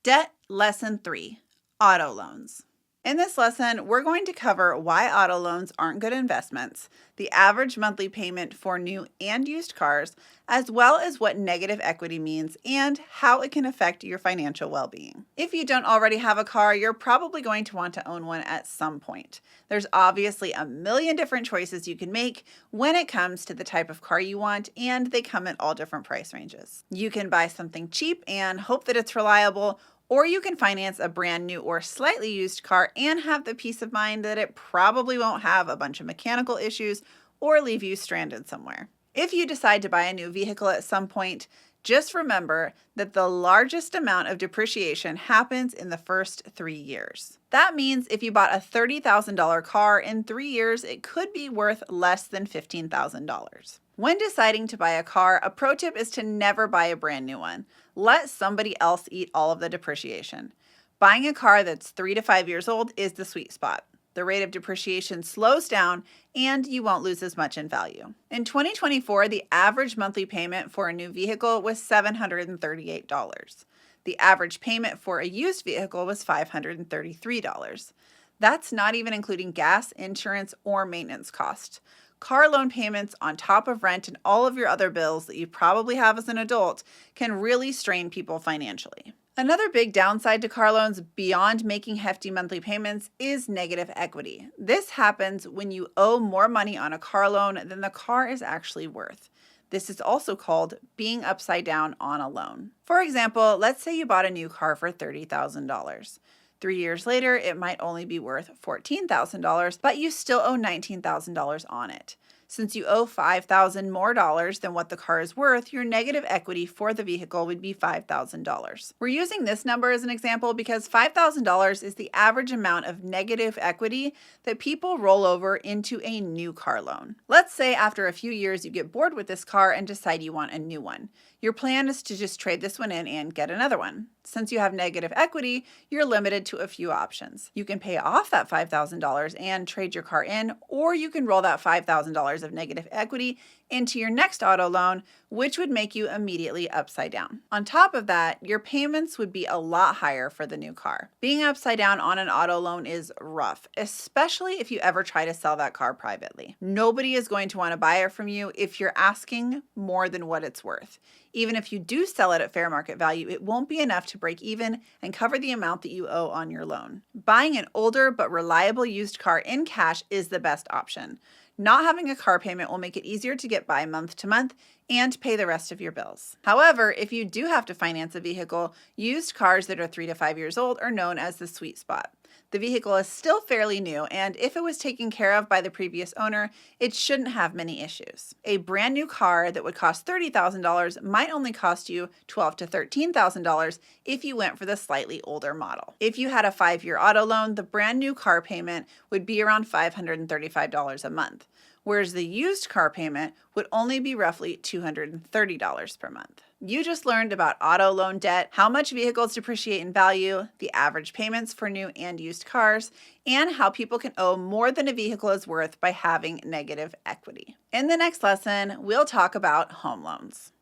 Debt Lesson 3, Auto Loans. In this lesson, we're going to cover why auto loans aren't good investments, the average monthly payment for new and used cars, as well as what negative equity means and how it can affect your financial well-being. If you don't already have a car, you're probably going to want to own one at some point. There's obviously a million different choices you can make when it comes to the type of car you want, and they come at all different price ranges. You can buy something cheap and hope that it's reliable, or you can finance a brand new or slightly used car and have the peace of mind that it probably won't have a bunch of mechanical issues or leave you stranded somewhere. If you decide to buy a new vehicle at some point, just remember that the largest amount of depreciation happens in the first 3 years. That means if you bought a $30,000 car in 3 years, it could be worth less than $15,000. When deciding to buy a car, a pro tip is to never buy a brand new one. Let somebody else eat all of the depreciation. Buying a car that's 3 to 5 years old is the sweet spot. The rate of depreciation slows down and you won't lose as much in value. In 2024, the average monthly payment for a new vehicle was $738. The average payment for a used vehicle was $533. That's not even including gas, insurance, or maintenance costs. Car loan payments on top of rent and all of your other bills that you probably have as an adult can really strain people financially. Another big downside to car loans beyond making hefty monthly payments is negative equity. This happens when you owe more money on a car loan than the car is actually worth. This is also called being upside down on a loan. For example, let's say you bought a new car for $30,000. 3 years later, it might only be worth $14,000, but you still owe $19,000 on it. Since you owe $5,000 more than what the car is worth, your negative equity for the vehicle would be $5,000. We're using this number as an example because $5,000 is the average amount of negative equity that people roll over into a new car loan. Let's say after a few years you get bored with this car and decide you want a new one. Your plan is to just trade this one in and get another one. Since you have negative equity, you're limited to a few options. You can pay off that $5,000 and trade your car in, or you can roll that $5,000 of negative equity into your next auto loan, which would make you immediately upside down. On top of that, your payments would be a lot higher for the new car. Being upside down on an auto loan is rough, especially if you ever try to sell that car privately. Nobody is going to want to buy it from you if you're asking more than what it's worth. Even if you do sell it at fair market value, it won't be enough to break even and cover the amount that you owe on your loan. Buying an older but reliable used car in cash is the best option. Not having a car payment will make it easier to get by month to month and pay the rest of your bills. However, if you do have to finance a vehicle, used cars that are 3 to 5 years old are known as the sweet spot. The vehicle is still fairly new, and if it was taken care of by the previous owner, it shouldn't have many issues. A brand new car that would cost $30,000 might only cost you $12,000 to $13,000 if you went for the slightly older model. If you had a 5-year auto loan, the brand new car payment would be around $535 a month, whereas the used car payment would only be roughly $230 per month. You just learned about auto loan debt, how much vehicles depreciate in value, the average payments for new and used cars, and how people can owe more than a vehicle is worth by having negative equity. In the next lesson, we'll talk about home loans.